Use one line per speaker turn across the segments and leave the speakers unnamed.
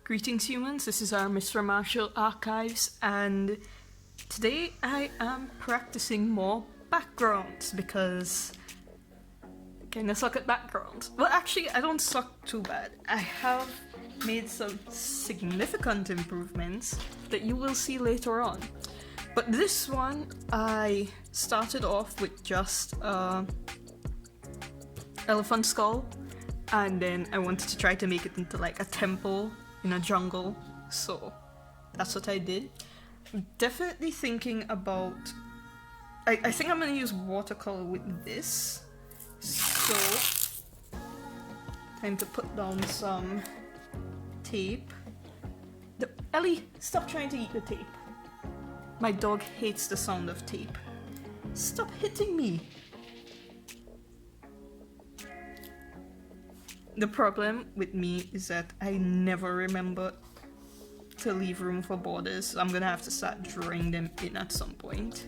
Greetings humans, this is Aramis from Martial Archives, and today I am practicing more backgrounds because I kinda suck at backgrounds. Well, actually, I don't suck too bad. I have made some significant improvements that you will see later on. But this one, I started off with just elephant skull, and then I wanted to try to make it into like a temple in a jungle, so that's what I did. I'm definitely thinking about... I think I'm gonna use watercolor with this, so time to put down some tape. Ellie, stop trying to eat the tape. My dog hates the sound of tape. Stop hitting me! The problem with me is that I never remember to leave room for borders, so I'm gonna have to start drawing them in at some point.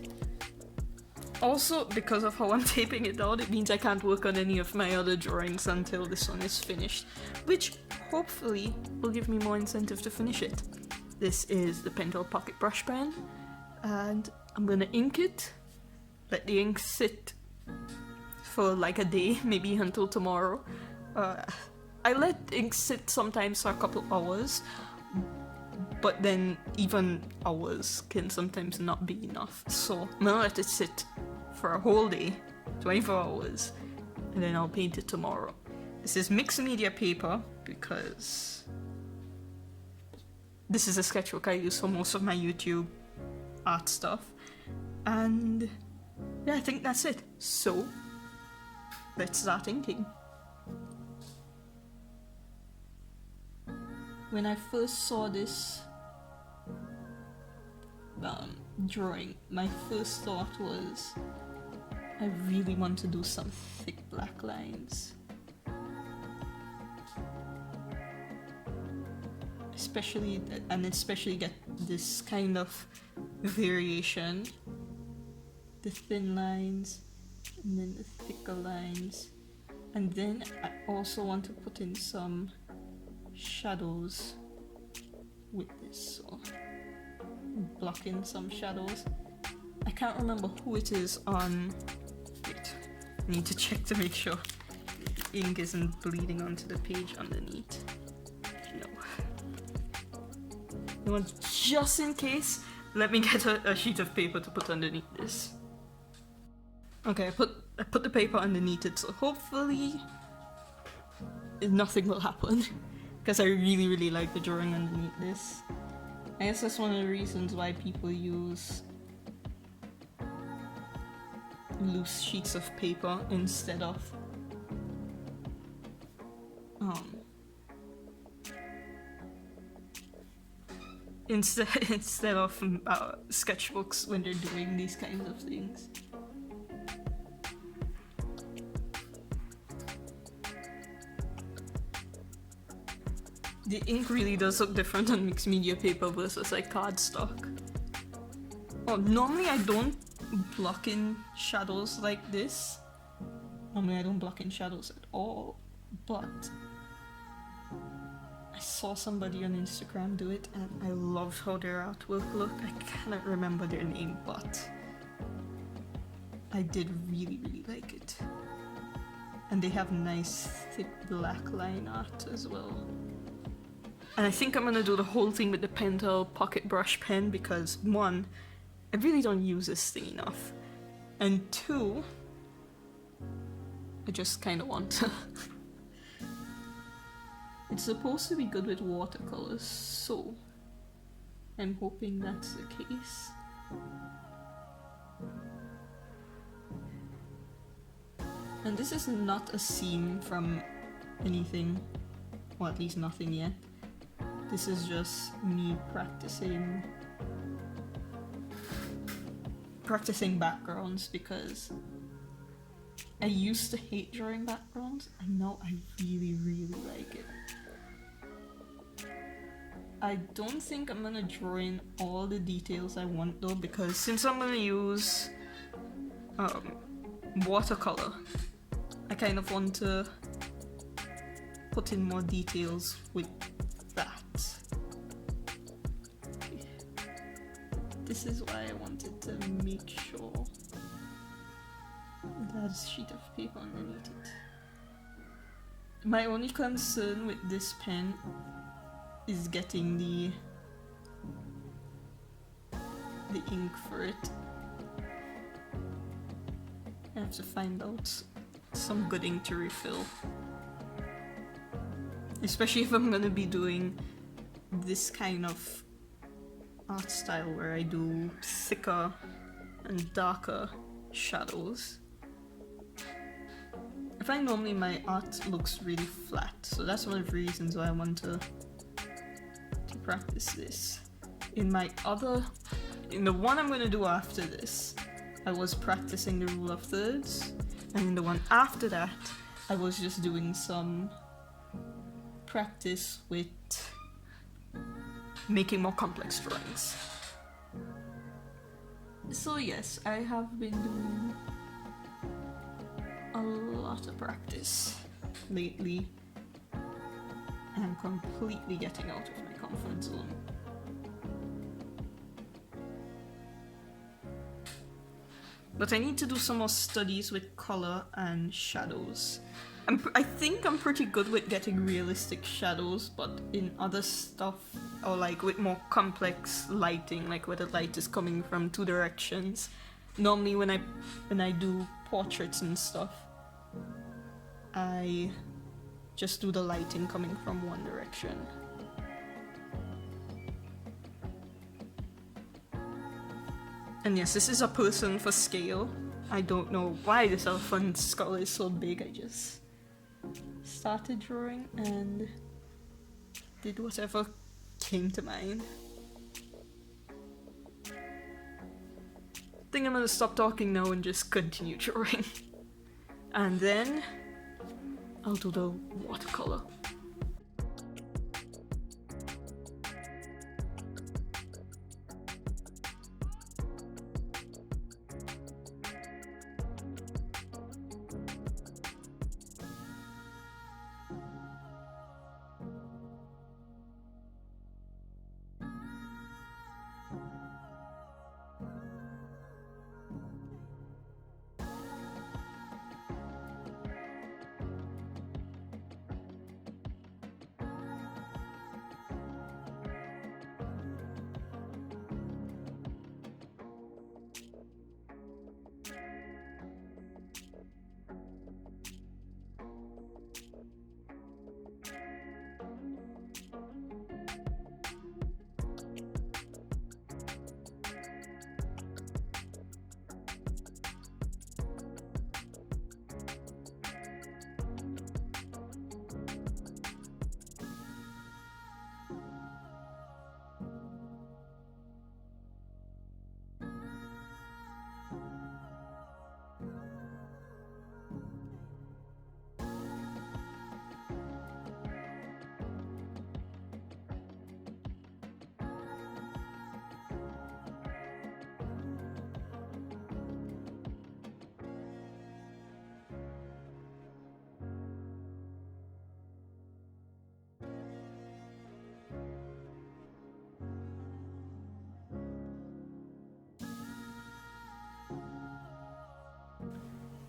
Also, because of how I'm taping it down, it means I can't work on any of my other drawings until this one is finished, which hopefully will give me more incentive to finish it. This is the Pentel Pocket Brush Pen, and I'm gonna ink it, let the ink sit for like a day, maybe until tomorrow. I let ink sit sometimes for a couple hours, but then even hours can sometimes not be enough, so I'm gonna let it sit for a whole day, 24 hours, and then I'll paint it tomorrow. This is mixed media paper because this is a sketchbook I use for most of my YouTube art stuff, and yeah, I think that's it. So let's start inking. When I first saw this drawing, my first thought was, I really want to do some thick black lines. Especially get this kind of variation. The thin lines, and then the thicker lines. And then I also want to put in some shadows with this, so block in some shadows. I can't remember who it is on... Wait, I need to check to make sure the ink isn't bleeding onto the page underneath. No, just in case, let me get a sheet of paper to put underneath this. Okay, I put the paper underneath it, so hopefully nothing will happen. Because I really like the drawing underneath this. I guess that's one of the reasons why people use loose sheets of paper instead of sketchbooks when they're doing these kinds of things. The ink really does look different on mixed media paper versus like cardstock. Oh, normally I don't block in shadows like this. Normally I don't block in shadows at all, but I saw somebody on Instagram do it and I loved how their artwork looked. I cannot remember their name, but I did really like it. And they have nice thick black line art as well. And I think I'm gonna do the whole thing with the Pentel Pocket Brush Pen because 1, I really don't use this thing enough, and 2, I just kinda want to. It's supposed to be good with watercolors, so I'm hoping that's the case. And this is not a scene from anything, or at least nothing yet. This is just me practicing backgrounds because I used to hate drawing backgrounds and now I really like it. I don't think I'm gonna draw in all the details I want though, because since I'm gonna use watercolor, I kind of want to put in more details with that. This is why I wanted to make sure there's a sheet of paper underneath it. My only concern with this pen is getting the ink for it. I have to find out some good ink to refill. Especially if I'm gonna be doing this kind of art style where I do thicker and darker shadows. I find normally my art looks really flat, so that's one of the reasons why I want to practice this. In the one I'm going to do after this, I was practicing the rule of thirds, and in the one after that, I was just doing some practice with making more complex drawings. So yes, I have been doing a lot of practice lately, and I'm completely getting out of my comfort zone. But I need to do some more studies with color and shadows. I think I'm pretty good with getting realistic shadows, but in other stuff, or like with more complex lighting, like where the light is coming from two directions. Normally when I do portraits and stuff, I just do the lighting coming from one direction. And yes, this is a person for scale. I don't know why this elephant's skull is so big. I just started drawing and did whatever came to mind. I think I'm gonna stop talking now and just continue drawing. And then I'll do the watercolor.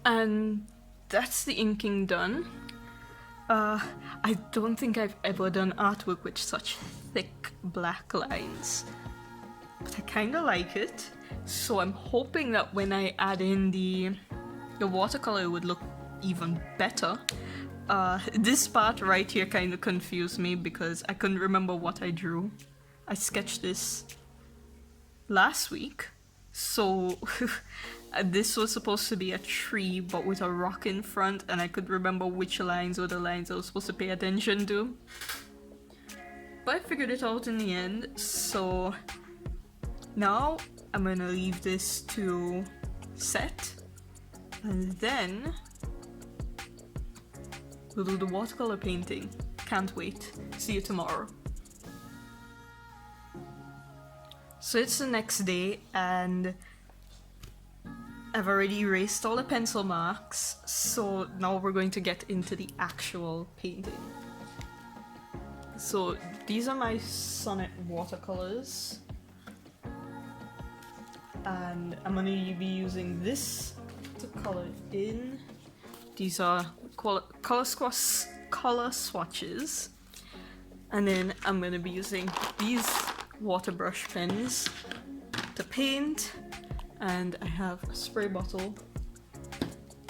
And that's the inking done. I don't think I've ever done artwork with such thick black lines, but I kind of like it. So I'm hoping that when I add in the watercolor, it would look even better. This part right here kind of confused me because I couldn't remember what I drew. I sketched this last week, so this was supposed to be a tree but with a rock in front, and I could remember which lines were the lines I was supposed to pay attention to. But I figured it out in the end, so now I'm gonna leave this to set, and then we'll do the watercolor painting. Can't wait. See you tomorrow. So it's the next day, and I've already erased all the pencil marks, so now we're going to get into the actual painting. So these are my Sonnet watercolors. and I'm gonna be using this to color in. These are color swatches, and then I'm gonna be using these water brush pens to paint, and I have a spray bottle,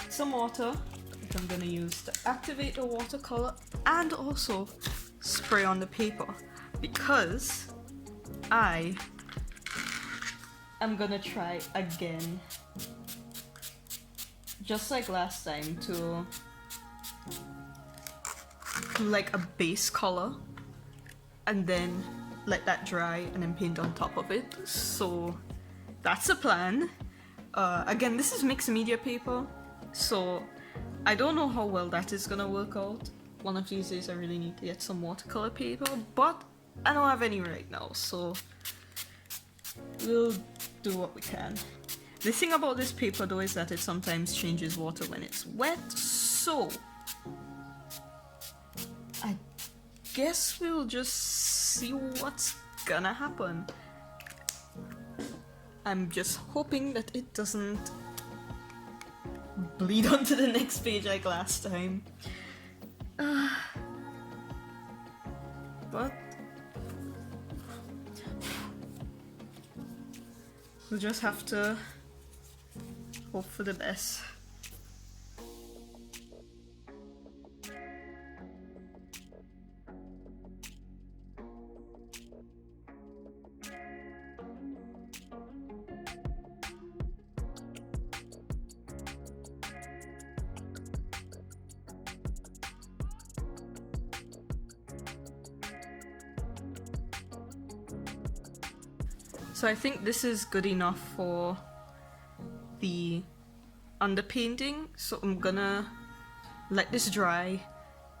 some water that I'm gonna use to activate the watercolor and also spray on the paper, because I am gonna try again, just like last time, to do like a base color and then let that dry and then paint on top of it. So that's the plan. Again, this is mixed media paper, so I don't know how well that is gonna work out. One of these days I really need to get some watercolor paper, but I don't have any right now, so we'll do what we can. The thing about this paper though is that it sometimes changes water when it's wet, so I guess we'll just see what's gonna happen. I'm just hoping that it doesn't bleed onto the next page like last time. But we'll just have to hope for the best. So I think this is good enough for the underpainting, so I'm gonna let this dry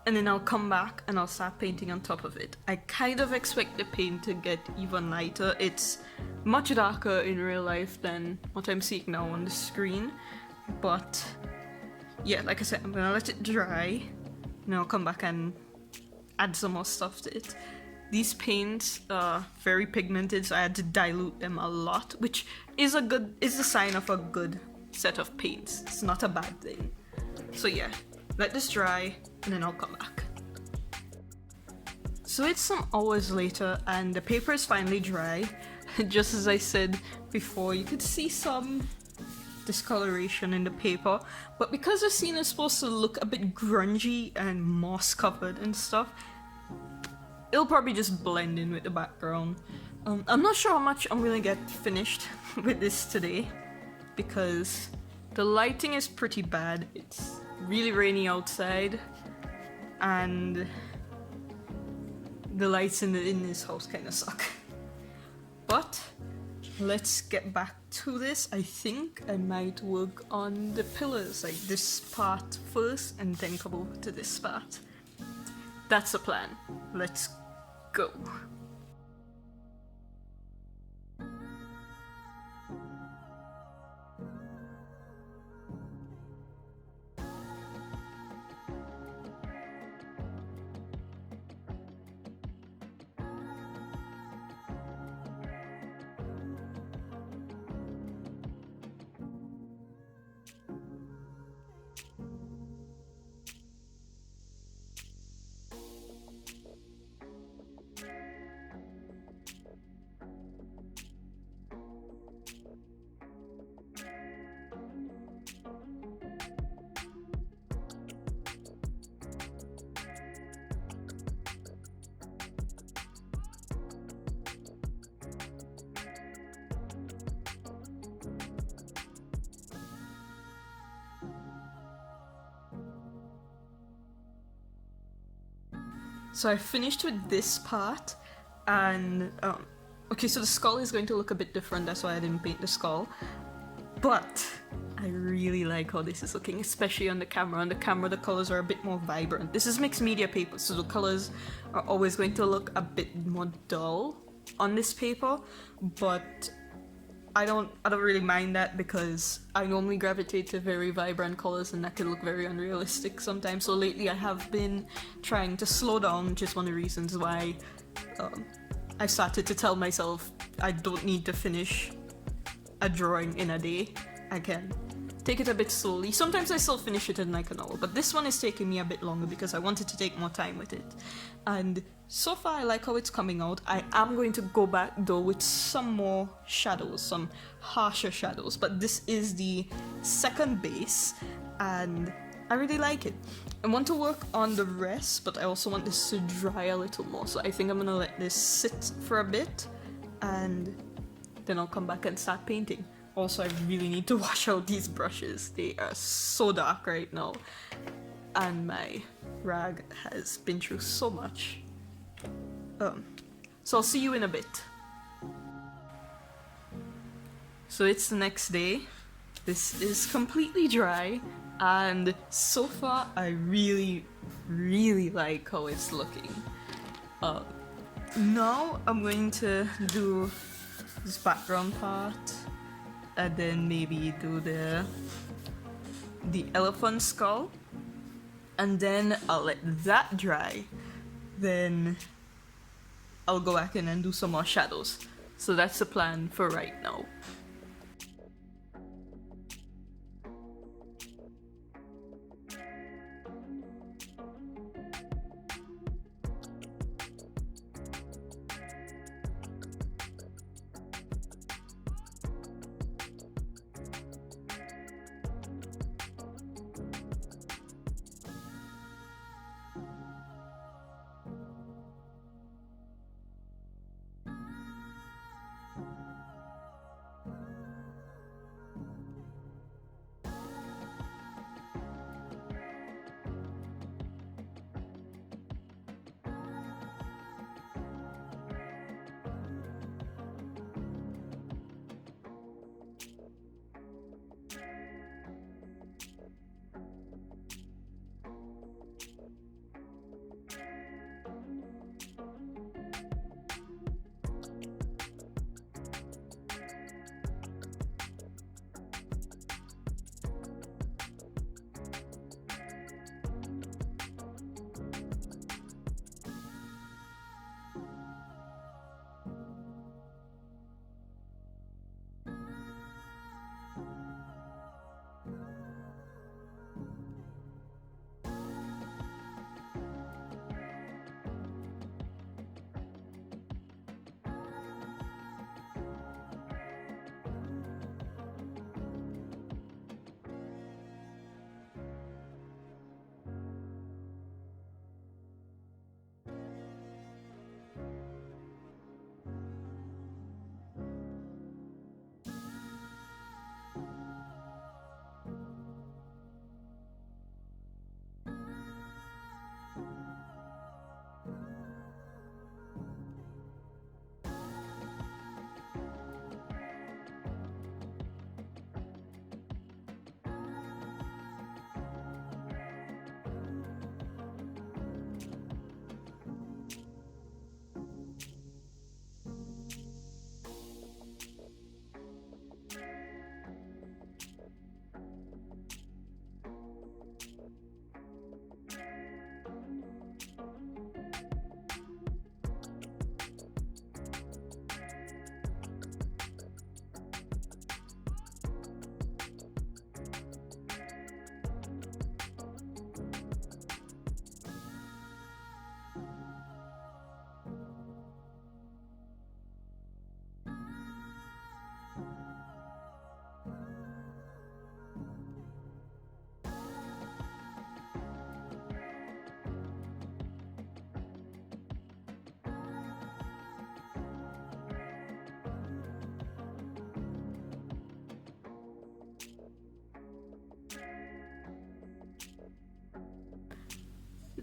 and then I'll come back and I'll start painting on top of it. I kind of expect the paint to get even lighter. It's much darker in real life than what I'm seeing now on the screen, but yeah, like I said, I'm gonna let it dry and I'll come back and add some more stuff to it. These paints are very pigmented, so I had to dilute them a lot, which is a sign of a good set of paints. It's not a bad thing. So yeah, let this dry and then I'll come back. So it's some hours later and the paper is finally dry. Just as I said before, you could see some discoloration in the paper, but because the scene is supposed to look a bit grungy and moss covered and stuff, it'll probably just blend in with the background. I'm not sure how much I'm gonna get finished with this today because the lighting is pretty bad. It's really rainy outside and the lights in this house kind of suck. But let's get back to this. I think I might work on the pillars, like this part first and then come over to this part. That's the plan. Let's go. So I finished with this part, and okay, so the skull is going to look a bit different, that's why I didn't paint the skull, but I really like how this is looking, especially on the camera. On the camera the colors are a bit more vibrant. This is mixed media paper, so the colors are always going to look a bit more dull on this paper, but I don't really mind that because I normally gravitate to very vibrant colors and that can look very unrealistic sometimes. So lately I have been trying to slow down, which is one of the reasons why I started to tell myself I don't need to finish a drawing in a day, I can take it a bit slowly. Sometimes I still finish it in like an hour, but this one is taking me a bit longer because I wanted to take more time with it. And so far I like how it's coming out. I am going to go back though with some more shadows, some harsher shadows, but this is the second base and I really like it. I want to work on the rest, but I also want this to dry a little more, so I think I'm gonna let this sit for a bit and then I'll come back and start painting. Also, I really need to wash out these brushes. They are so dark right now. And my rag has been through so much. So I'll see you in a bit. So it's the next day. This is completely dry. And so far, I really, really like how it's looking. Now I'm going to do this background part. And then maybe do the elephant skull, and then I'll let that dry. Then I'll go back in and do some more shadows. So that's the plan for right now.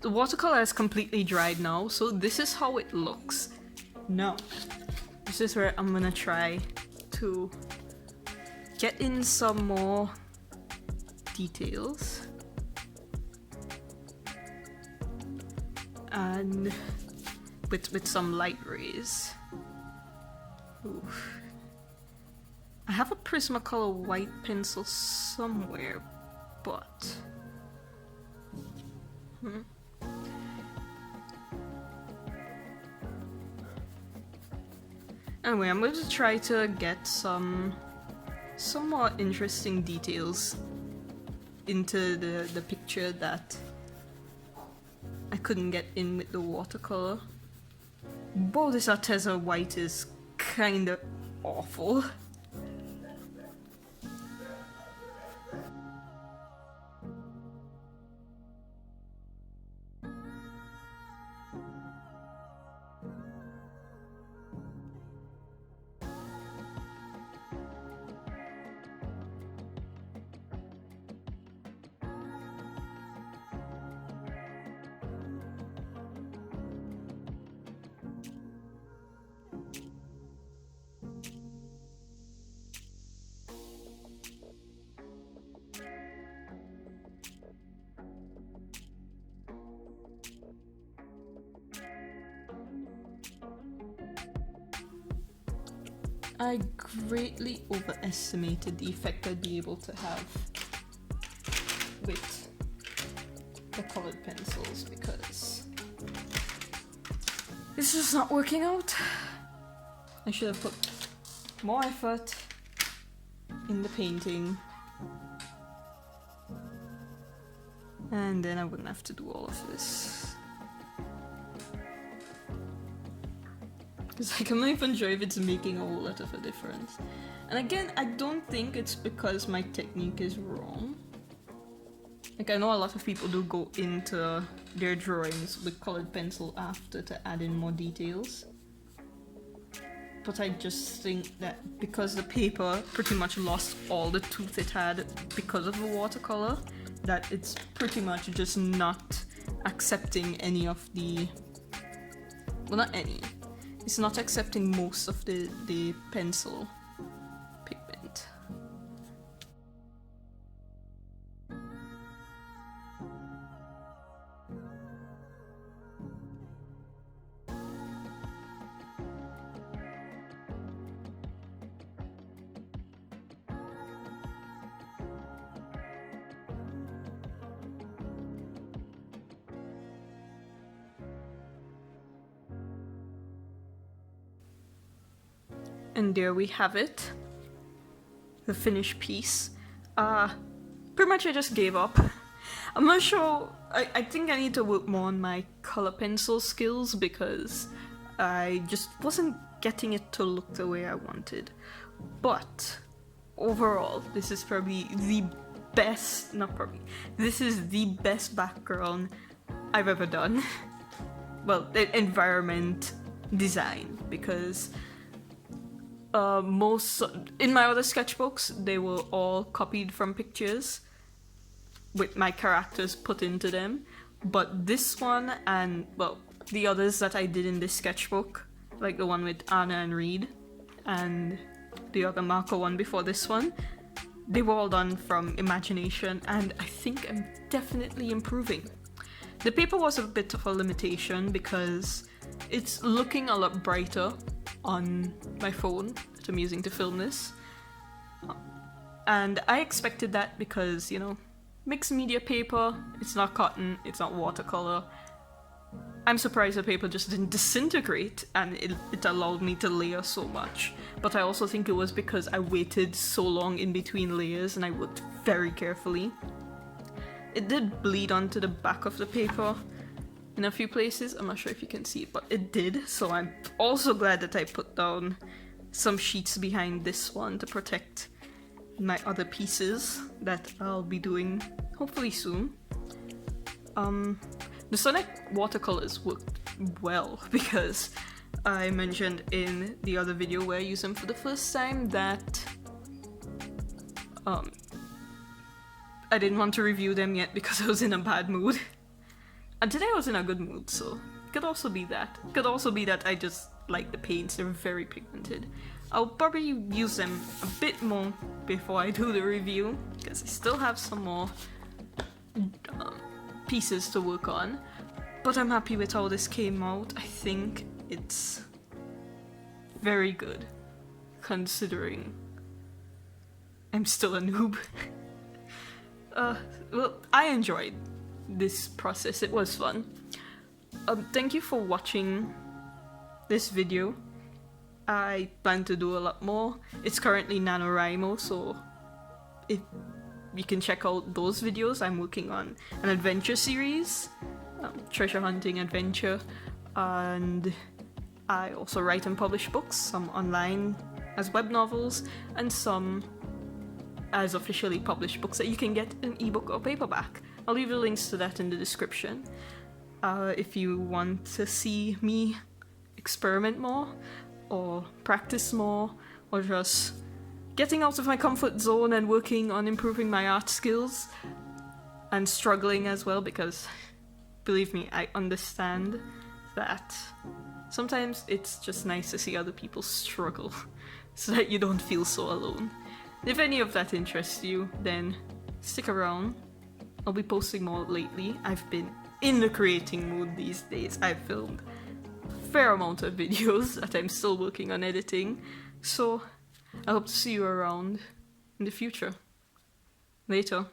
The watercolor is completely dried now, so this is how it looks. Now, this is where I'm gonna try to get in some more details. And with some light rays. Oof. I have a Prismacolor white pencil somewhere, but... Anyway, I'm going to try to get some some more interesting details into the picture that I couldn't get in with the watercolor. Whoa, this Arteza white is kinda awful. I greatly overestimated the effect I'd be able to have with the colored pencils because this is not working out. I should have put more effort in the painting, and then I wouldn't have to do all of this. Because I can even sure if it's making a whole lot of a difference. And again, I don't think it's because my technique is wrong. Like, I know a lot of people do go into their drawings with colored pencil after to add in more details. But I just think that because the paper pretty much lost all the tooth it had because of the watercolor, that it's pretty much just not accepting any of the... well, not any. It's not accepting most of the pencil pigment. And there we have it, the finished piece. Pretty much I just gave up. I'm not sure, I think I need to work more on my color pencil skills because I just wasn't getting it to look the way I wanted. But overall, this is probably the best, this is the best background I've ever done. Well, the environment design, because most in my other sketchbooks they were all copied from pictures with my characters put into them, but this one and well the others that I did in this sketchbook, like the one with Anna and Reed and the other Marco one before this one, they were all done from imagination, and I think I'm definitely improving. The paper was a bit of a limitation because it's looking a lot brighter on my phone that I'm using to film this. And I expected that because, you know, mixed media paper, it's not cotton, it's not watercolor. I'm surprised the paper just didn't disintegrate and it allowed me to layer so much. But I also think it was because I waited so long in between layers and I worked very carefully. It did bleed onto the back of the paper in a few places. I'm not sure if you can see it, but it did. So I'm also glad that I put down some sheets behind this one to protect my other pieces that I'll be doing hopefully soon. The Sonic watercolors worked well because I mentioned in the other video where I used them for the first time that I didn't want to review them yet because I was in a bad mood. And today I was in a good mood, so it could also be that. It could also be that I just like the paints, they're very pigmented. I'll probably use them a bit more before I do the review, because I still have some more pieces to work on. But I'm happy with how this came out. I think it's very good, considering I'm still a noob. Well, I enjoyed this process, it was fun. Thank you for watching this video. I plan to do a lot more. It's currently NaNoWriMo, so you can check out those videos. I'm working on an adventure series, treasure hunting adventure, and I also write and publish books, some online as web novels, and some as officially published books that you can get in ebook or paperback. I'll leave the links to that in the description. If you want to see me experiment more, or practice more, or just getting out of my comfort zone and working on improving my art skills, and struggling as well, because believe me, I understand that sometimes it's just nice to see other people struggle so that you don't feel so alone. If any of that interests you, then stick around. I'll be posting more lately. I've been in the creating mood these days. I've filmed a fair amount of videos that I'm still working on editing, so I hope to see you around in the future. Later.